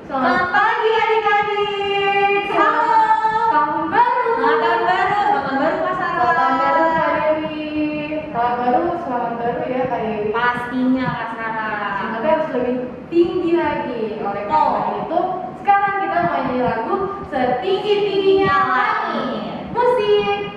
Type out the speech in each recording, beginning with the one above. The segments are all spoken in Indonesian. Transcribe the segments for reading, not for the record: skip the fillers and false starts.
Selamat pagi adik-adik. Halo. Tahun baru. Tahun baru. Selamat baru Kak Sarah. Selamat baru Kak Dewi. Selamat baru ya Kak Dewi. Pastinya Kak Sarah. Semoga harus lebih tinggi lagi. Oleh karena itu, sekarang kita mau nyanyi lagu Setinggi-tingginya Langit. Musik.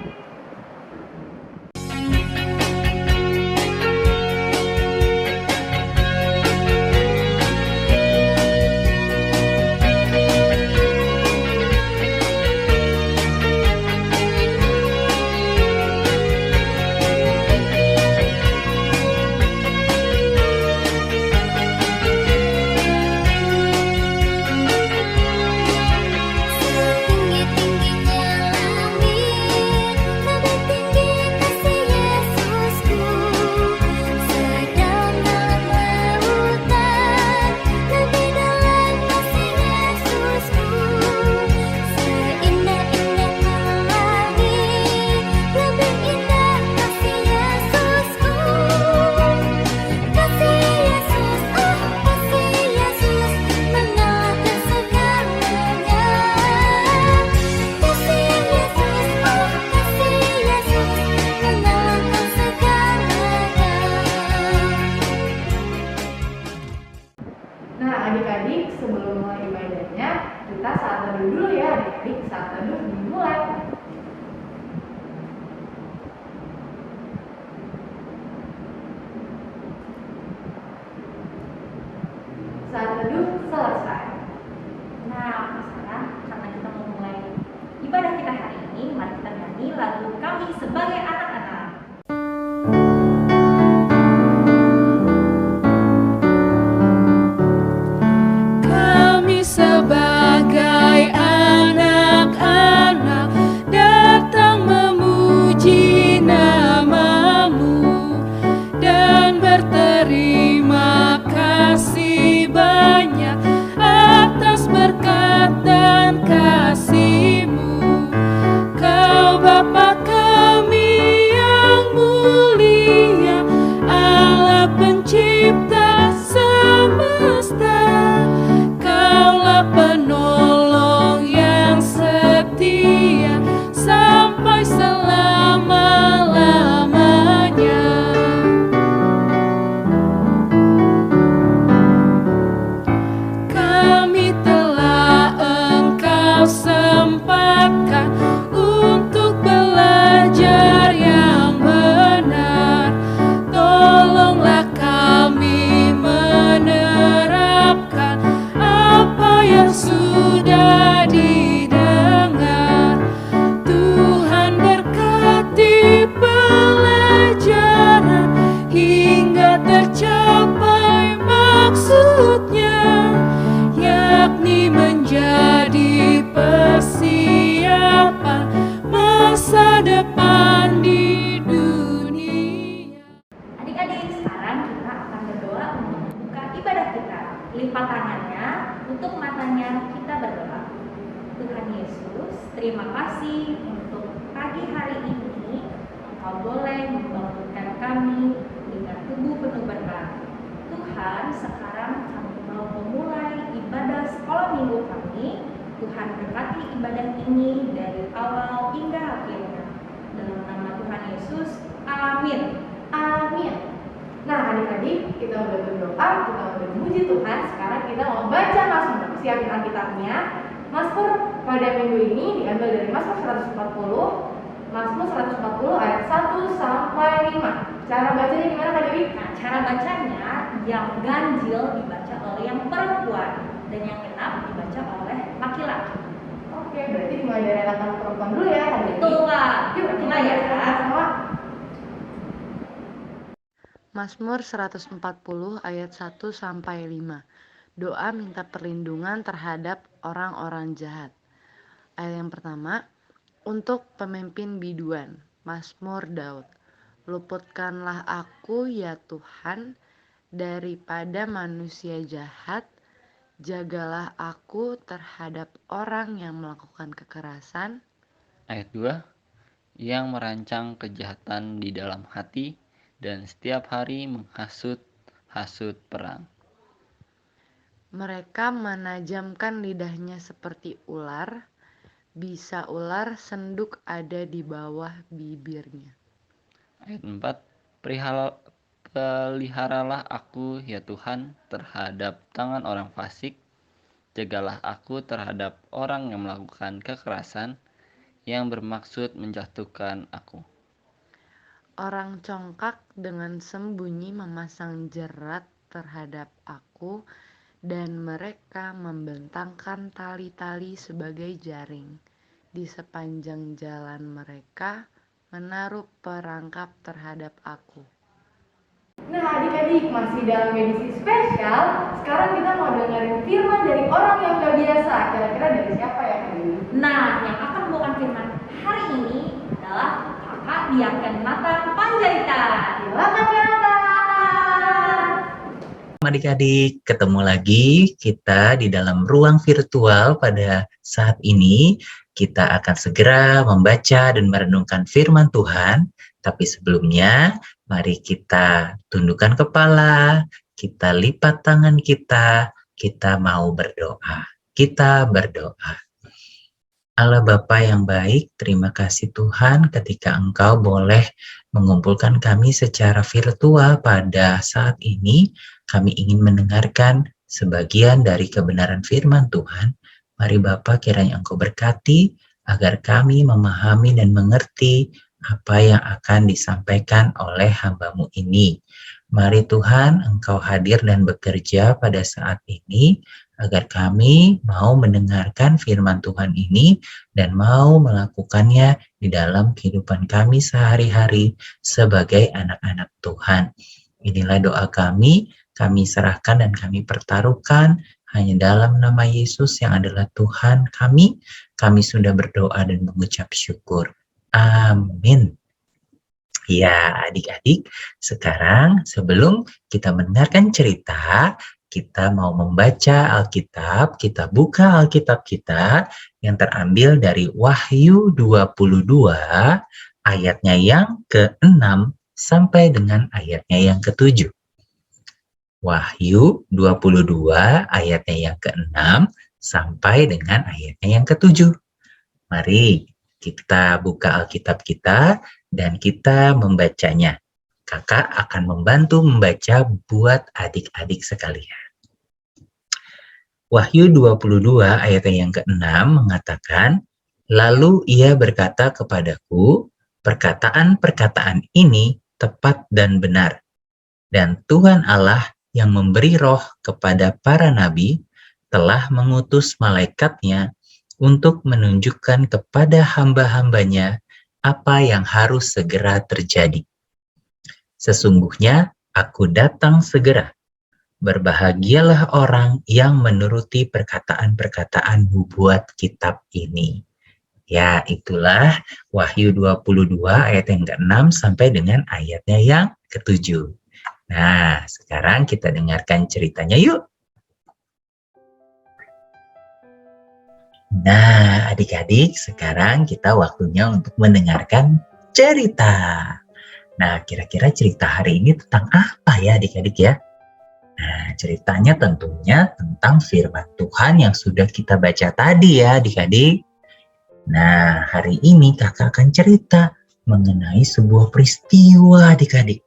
Nah adik-adik, sebelum mulai ibadahnya, kita saat teduh dulu ya adik-adik. Saat teduh dimulai. Saat teduh selesai. Nah Kak Sarah, karena kita mau mulai ibadah kita hari ini, mari kita nyanyi lagu Kami Sebagai Anak-anak. Kami sebagai anak-anak datang memuji nama-Mu dan berterima kasih banyak atas berkat dan kasih-Mu. Kau Bapa kami yang mulia, Allah pencipta semesta. Kaulah penolong yang setia sampai selama-lamanya. Kami telah Engkau sempatkan untuk belajar yang benar. Tolonglah kami menerapkan apa yang sudah didengar. Tuhan berkati pelajaran hingga tercapai maksudnya, yakni menjadi persiapan masa depan di dunia. Adik-adik, sekarang kita akan berdoa untuk membuka ibadah kita. Lipat tangannya, tutup matanya, kita berdoa. Tuhan Yesus, terima kasih untuk pagi hari ini. Engkau boleh membangunkan kami dengan tubuh penuh berkat. Tuhan, sekarang kami mau memulai ibadah sekolah minggu kami. Tuhan berkati ibadah ini dari awal hingga akhirnya. Dalam nama Tuhan Yesus, amin. Amin. Nah adik-adik, kita udah berdoa, kita udah memuji Tuhan. Sekarang kita mau baca Mazmur. Siapin Alkitabnya. Mazmur pada minggu ini diambil dari Mazmur 140. Mazmur 140 ayat 1 sampai 5. Cara bacanya gimana Kak Dewi? Nah, cara bacanya yang ganjil dibaca oleh yang perempuan dan yang genap dibaca oleh laki-laki. Oke, berarti dimulai dari anak perempuan dulu ya Kak Dewi. Betul Kak. Yuk kita Mulai ya. baca sama. Mazmur 140 ayat 1 sampai 5. Doa minta perlindungan terhadap orang-orang jahat. Ayat yang pertama, untuk pemimpin biduan, Mazmur Daud. Luputkanlah aku ya Tuhan daripada manusia jahat, jagalah aku terhadap orang yang melakukan kekerasan. Ayat 2, yang merancang kejahatan di dalam hati dan setiap hari menghasut-hasut perang. Mereka menajamkan lidahnya seperti ular, bisa ular senduk ada di bawah bibirnya. Ayat 4. Peliharalah aku ya Tuhan terhadap tangan orang fasik, jagalah aku terhadap orang yang melakukan kekerasan, yang bermaksud menjatuhkan aku. Orang congkak dengan sembunyi memasang jerat terhadap aku, dan mereka membentangkan tali-tali sebagai jaring. Di sepanjang jalan mereka menaruh perangkap terhadap aku. Nah adik-adik, masih dalam edisi spesial. Sekarang kita mau dengerin firman dari orang yang gak biasa. Kira-kira dari siapa ya kali ini? Nah, yang akan membawakan firman hari ini adalah kakak Diaken Nathan Panjaitan. Silakan Kak. Adik-adik, ketemu lagi kita di dalam ruang virtual pada saat ini. Kita akan segera membaca dan merenungkan firman Tuhan. Tapi sebelumnya, mari kita tundukkan kepala, kita lipat tangan kita mau berdoa. Kita berdoa. Allah Bapa yang baik, terima kasih Tuhan ketika Engkau boleh mengumpulkan kami secara virtual pada saat ini. Kami ingin mendengarkan sebagian dari kebenaran firman Tuhan. Mari Bapa kiranya Engkau berkati agar kami memahami dan mengerti apa yang akan disampaikan oleh hamba-Mu ini. Mari Tuhan Engkau hadir dan bekerja pada saat ini agar kami mau mendengarkan firman Tuhan ini dan mau melakukannya di dalam kehidupan kami sehari-hari sebagai anak-anak Tuhan. Inilah doa kami serahkan dan kami pertaruhkan hanya dalam nama Yesus yang adalah Tuhan kami. Kami sudah berdoa dan mengucap syukur. Amin. Ya adik-adik, sekarang sebelum kita mendengarkan cerita, kita mau membaca Alkitab, kita buka Alkitab kita yang terambil dari Wahyu 22 ayatnya yang ke-6 sampai dengan ayatnya yang ke-7. Wahyu 22 ayatnya yang ke-6 sampai dengan ayatnya yang ke-7. Mari kita buka Alkitab kita dan kita membacanya. Kakak akan membantu membaca buat adik-adik sekalian. Wahyu 22 ayat yang ke-6 mengatakan, lalu ia berkata kepadaku, perkataan-perkataan ini tepat dan benar. Dan Tuhan Allah yang memberi roh kepada para nabi telah mengutus malaikatnya untuk menunjukkan kepada hamba-hambanya apa yang harus segera terjadi. Sesungguhnya aku datang segera. Berbahagialah orang yang menuruti perkataan-perkataan nubuat kitab ini. Ya, itulah Wahyu 22 ayat yang ke-6 sampai dengan ayatnya yang ke-7. Nah, sekarang kita dengarkan ceritanya yuk. Nah, adik-adik, sekarang kita waktunya untuk mendengarkan cerita. Nah, kira-kira cerita hari ini tentang apa ya adik-adik ya? Nah, ceritanya tentunya tentang firman Tuhan yang sudah kita baca tadi ya adik-adik. Nah, hari ini kakak akan cerita mengenai sebuah peristiwa adik-adik.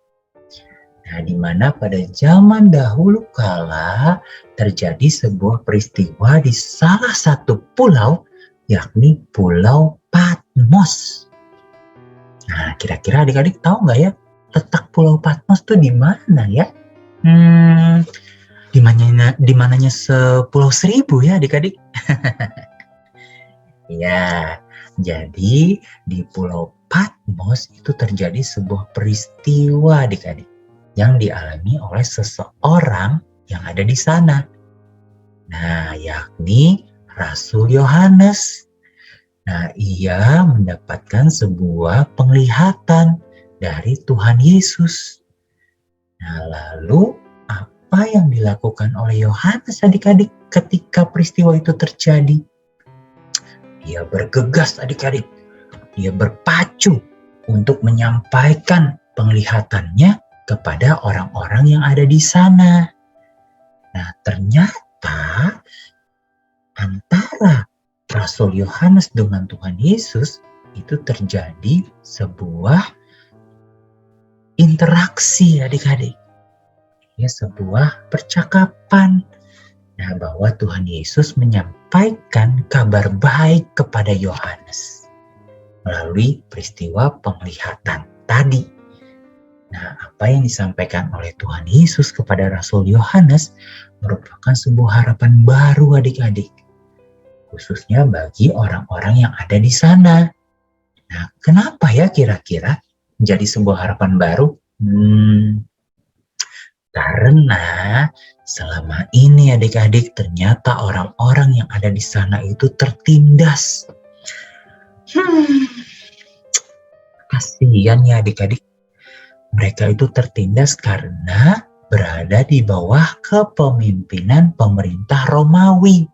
Nah, di mana pada zaman dahulu kala terjadi sebuah peristiwa di salah satu pulau, yakni Pulau Patmos. Nah, kira-kira adik-adik tahu nggak ya letak Pulau Patmos itu di mana ya? Di mananya Sepulau Seribu ya adik-adik? Ya, jadi di Pulau Patmos itu terjadi sebuah peristiwa adik-adik yang dialami oleh seseorang yang ada di sana. Nah, yakni Rasul Yohanes. Nah, ia mendapatkan sebuah penglihatan dari Tuhan Yesus. Nah, lalu apa yang dilakukan oleh Yohanes adik-adik ketika peristiwa itu terjadi? Dia bergegas adik-adik. Dia berpacu untuk menyampaikan penglihatannya kepada orang-orang yang ada di sana. Nah, ternyata ternyata antara Rasul Yohanes dengan Tuhan Yesus itu terjadi sebuah interaksi adik-adik. Ya, sebuah percakapan. Nah, bahwa Tuhan Yesus menyampaikan kabar baik kepada Yohanes melalui peristiwa penglihatan tadi. Nah, apa yang disampaikan oleh Tuhan Yesus kepada Rasul Yohanes merupakan sebuah harapan baru adik-adik, khususnya bagi orang-orang yang ada di sana. Nah, kenapa ya kira-kira menjadi sebuah harapan baru? Karena selama ini adik-adik ternyata orang-orang yang ada di sana itu tertindas. Kasihan ya adik-adik. Mereka itu tertindas karena berada di bawah kepemimpinan pemerintah Romawi.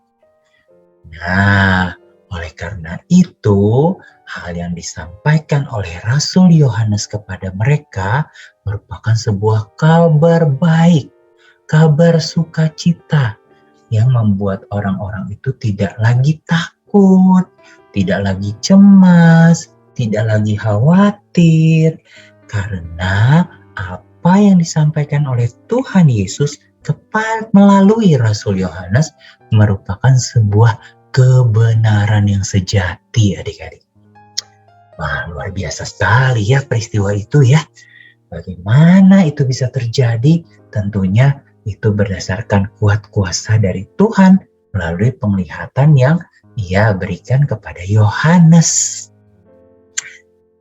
Nah, oleh karena itu, hal yang disampaikan oleh Rasul Yohanes kepada mereka merupakan sebuah kabar baik, kabar sukacita yang membuat orang-orang itu tidak lagi takut, tidak lagi cemas, tidak lagi khawatir, karena apa yang disampaikan oleh Tuhan Yesus melalui Rasul Yohanes merupakan sebuah kebenaran yang sejati adik-adik. Wah, luar biasa sekali ya peristiwa itu ya. Bagaimana itu bisa terjadi? Tentunya itu berdasarkan kuat kuasa dari Tuhan melalui penglihatan yang Ia berikan kepada Yohanes.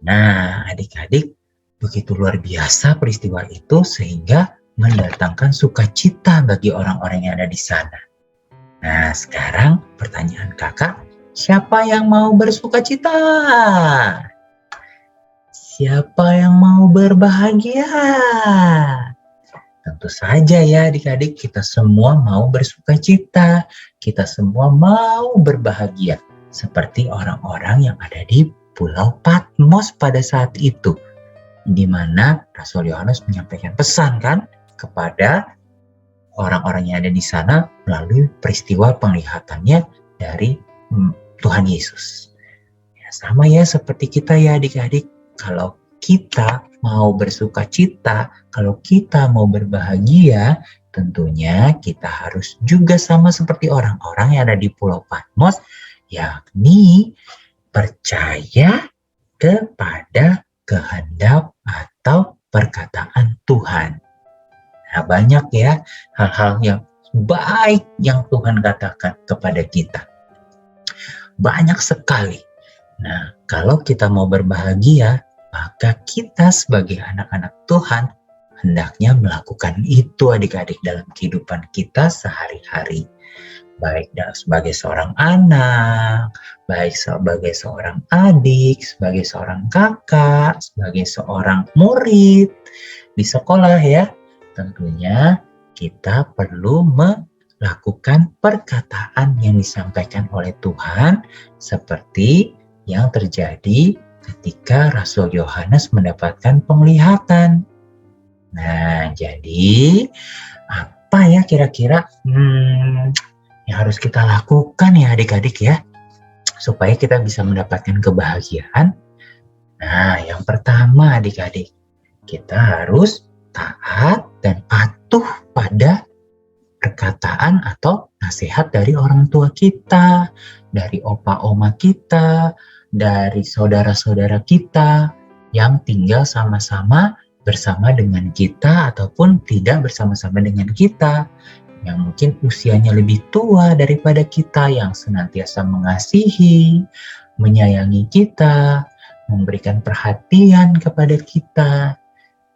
Nah, adik-adik, begitu luar biasa peristiwa itu sehingga mendatangkan sukacita bagi orang-orang yang ada di sana. Nah, sekarang pertanyaan kakak, siapa yang mau bersukacita? Siapa yang mau berbahagia? Tentu saja ya adik-adik, kita semua mau bersukacita. Kita semua mau berbahagia. Seperti orang-orang yang ada di Pulau Patmos pada saat itu. Di mana Rasul Yohanes menyampaikan pesan kan kepada orang-orang yang ada di sana melalui peristiwa penglihatannya dari Tuhan Yesus. Ya, sama ya seperti kita ya adik-adik. Kalau kita mau bersukacita, kalau kita mau berbahagia, tentunya kita harus juga sama seperti orang-orang yang ada di Pulau Patmos, yakni percaya kepada kehendak atau perkataan Tuhan. Nah, banyak ya hal-hal yang baik yang Tuhan katakan kepada kita. Banyak sekali. Nah, kalau kita mau berbahagia, maka kita sebagai anak-anak Tuhan hendaknya melakukan itu adik-adik dalam kehidupan kita sehari-hari. Baik sebagai seorang anak, baik sebagai seorang adik, sebagai seorang kakak, sebagai seorang murid di sekolah ya. Tentunya kita perlu melakukan perkataan yang disampaikan oleh Tuhan seperti yang terjadi ketika Rasul Yohanes mendapatkan penglihatan. Nah, jadi apa ya kira-kira yang harus kita lakukan ya adik-adik ya supaya kita bisa mendapatkan kebahagiaan? Nah, yang pertama adik-adik, kita harus taat dan patuh pada perkataan atau nasihat dari orang tua kita, dari opa oma kita, dari saudara-saudara kita yang tinggal sama-sama bersama dengan kita ataupun tidak bersama-sama dengan kita, yang mungkin usianya lebih tua daripada kita, yang senantiasa mengasihi, menyayangi kita, memberikan perhatian kepada kita.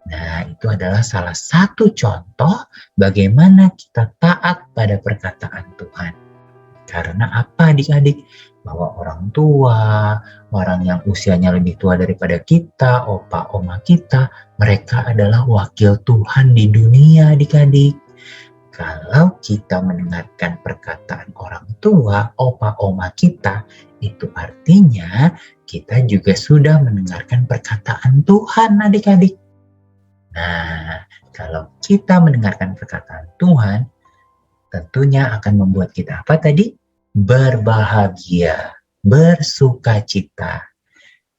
Nah, itu adalah salah satu contoh bagaimana kita taat pada perkataan Tuhan. Karena apa adik-adik? Bahwa orang tua, orang yang usianya lebih tua daripada kita, opa oma kita, mereka adalah wakil Tuhan di dunia adik-adik. Kalau kita mendengarkan perkataan orang tua, opa oma kita, itu artinya kita juga sudah mendengarkan perkataan Tuhan adik-adik. Nah, kalau kita mendengarkan perkataan Tuhan, tentunya akan membuat kita apa tadi? Berbahagia, bersukacita.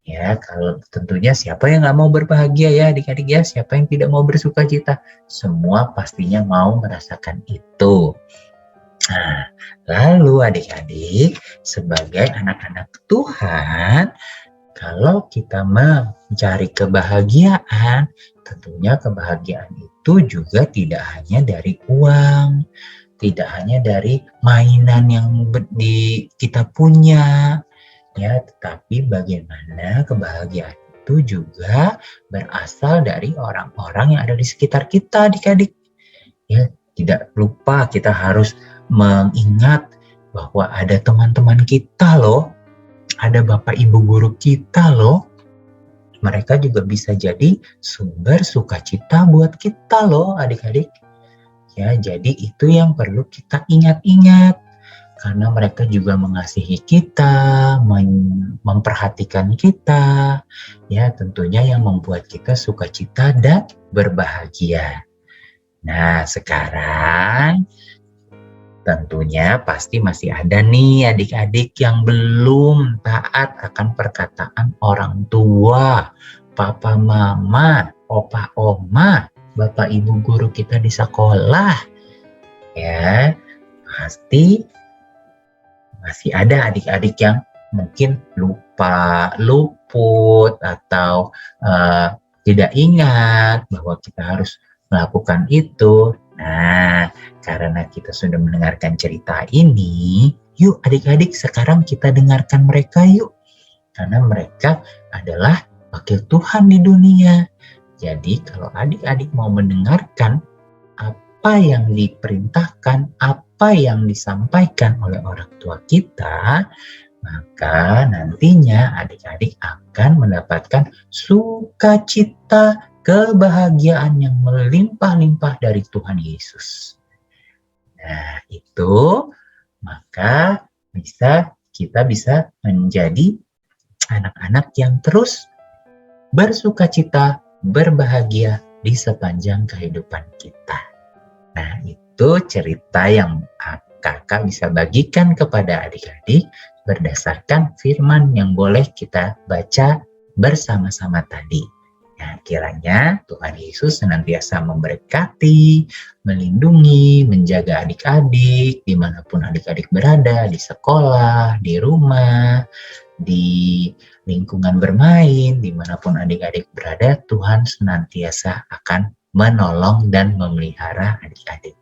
Ya, kalau tentunya siapa yang nggak mau berbahagia ya adik-adik ya? Siapa yang tidak mau bersukacita? Semua pastinya mau merasakan itu. Nah, lalu adik-adik, sebagai anak-anak Tuhan, kalau kita mencari kebahagiaan, tentunya kebahagiaan itu juga tidak hanya dari uang, tidak hanya dari mainan yang kita punya, ya, tetapi bagaimana kebahagiaan itu juga berasal dari orang-orang yang ada di sekitar kita, adik-adik. Ya, tidak lupa kita harus mengingat bahwa ada teman-teman kita loh, ada bapak ibu guru kita loh. Mereka juga bisa jadi sumber sukacita buat kita loh, adik-adik. Ya, jadi itu yang perlu kita ingat-ingat. Karena mereka juga mengasihi kita, memperhatikan kita, ya tentunya yang membuat kita sukacita dan berbahagia. Nah, sekarang tentunya pasti masih ada nih adik-adik yang belum taat akan perkataan orang tua, papa mama, opa oma, bapak ibu guru kita di sekolah. Ya, pasti masih ada adik-adik yang mungkin lupa, luput, atau tidak ingat bahwa kita harus melakukan itu. Nah, karena kita sudah mendengarkan cerita ini, yuk adik-adik sekarang kita dengarkan mereka yuk. Karena mereka adalah wakil Tuhan di dunia. Jadi kalau adik-adik mau mendengarkan apa yang diperintahkan, apa yang disampaikan oleh orang tua kita, maka nantinya adik-adik akan mendapatkan sukacita, kebahagiaan yang melimpah-limpah dari Tuhan Yesus. Nah, itu maka kita bisa menjadi anak-anak yang terus bersukacita, berbahagia di sepanjang kehidupan kita. Nah, itu cerita yang kakak bisa bagikan kepada adik-adik berdasarkan firman yang boleh kita baca bersama-sama tadi. Nah, kiranya Tuhan Yesus senantiasa memberkati, melindungi, menjaga adik-adik dimanapun adik-adik berada, di sekolah, di rumah, di lingkungan bermain, dimanapun adik-adik berada, Tuhan senantiasa akan menolong dan memelihara adik-adik.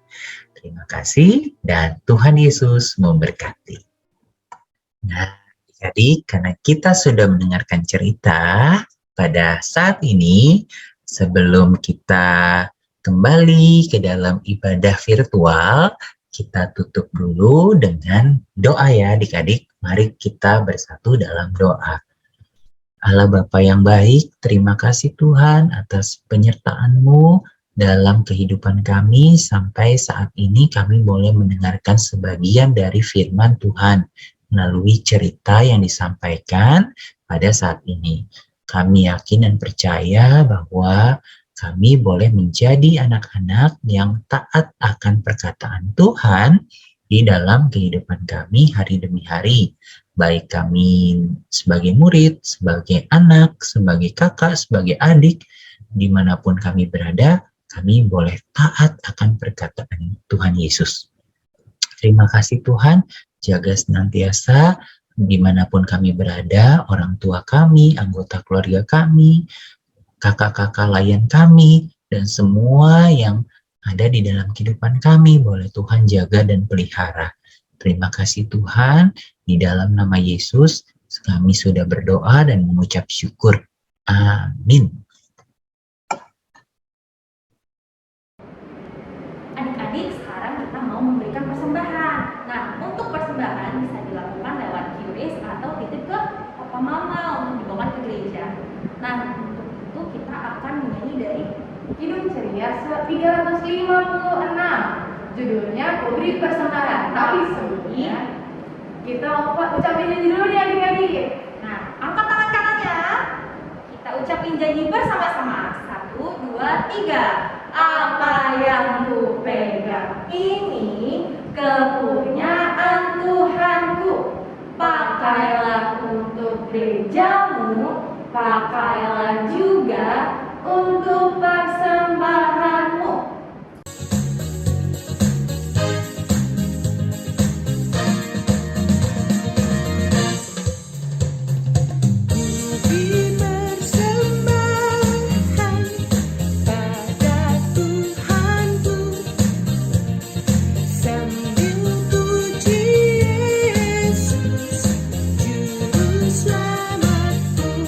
Terima kasih dan Tuhan Yesus memberkati. Nah, adik-adik, karena kita sudah mendengarkan cerita, pada saat ini, sebelum kita kembali ke dalam ibadah virtual, kita tutup dulu dengan doa ya adik-adik. Mari kita bersatu dalam doa. Allah Bapa yang baik, terima kasih Tuhan atas penyertaan-Mu dalam kehidupan kami sampai saat ini kami boleh mendengarkan sebagian dari firman Tuhan melalui cerita yang disampaikan pada saat ini. Kami yakin dan percaya bahwa kami boleh menjadi anak-anak yang taat akan perkataan Tuhan di dalam kehidupan kami hari demi hari. Baik kami sebagai murid, sebagai anak, sebagai kakak, sebagai adik, dimanapun kami berada, kami boleh taat akan perkataan Tuhan Yesus. Terima kasih Tuhan, jaga senantiasa dimanapun kami berada, orang tua kami, anggota keluarga kami, kakak-kakak layan kami, dan semua yang ada di dalam kehidupan kami, boleh Tuhan jaga dan pelihara. Terima kasih Tuhan, di dalam nama Yesus, kami sudah berdoa dan mengucap syukur. Amin. Adik-adik, sekarang kita mau memberikan persembahan. Nah, untuk persembahan bisa dilakukan lewat QRIS atau titip ke papa mama untuk dibawa ke gereja. Nah, untuk itu kita akan menyanyi dari Kidung Ceria 356. Judulnya Kuberi Persembahan. Tapi sebelumnya kita ucapin janji dulu nih adik-adik. Nah, angkat tangan kanannya. Kita ucapin janji bersama-sama. 1, 2, 3. Apa yang ku pegang ini kepunyaan Tuhanku. Pakailah untuk gerejamu, pakailah juga untuk persembahanmu. Dipersembahkan pada Tuhanku sambil puji Yesus Juru Selamatku,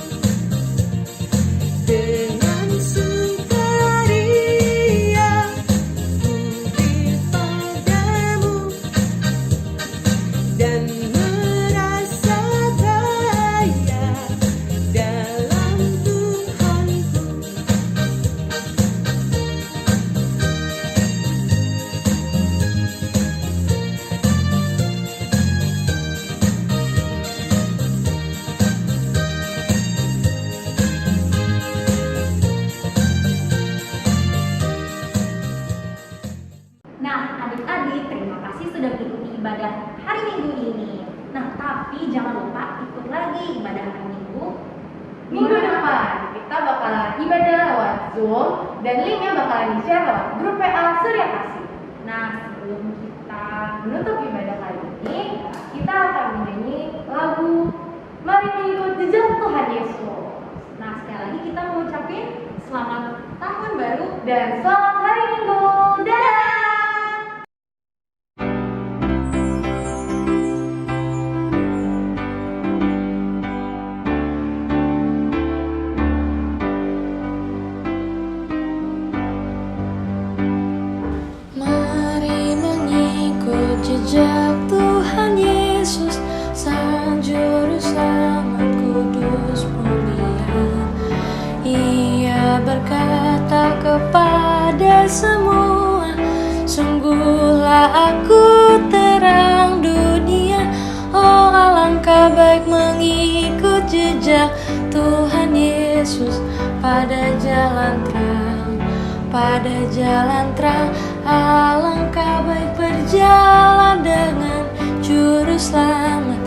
dengan sukaria puji padamu dan merasa kaya dalam Tuhanku. Nah, adik-adik, terima kasih sudah mengikuti ibadah hari Minggu ini. Nah, tapi jangan lupa ikut lagi ibadah hari Minggu. Minggu depan kita bakalan ibadah lewat Zoom dan linknya bakalan di-share lewat grup PA Surya Kasih. Nah, sebelum kita Menutup ibadah kali ini, kita akan menyanyi lagu Mari Mengikut Jejak Tuhan Yesus. Nah, sekali lagi kita mengucapkan selamat tahun baru. Dan selamat hari Minggu. Dadah! Mari mengikut jejak Tuhan Yesus, Sang Juru Selamat kudus mulia. Ia berkata kepada semua, sungguhlah aku terang dunia. Oh, alangkah baik mengikut jejak Tuhan Yesus pada jalan terang, pada jalan terang. Alangkah baik berjalan dengan Juru Selamat.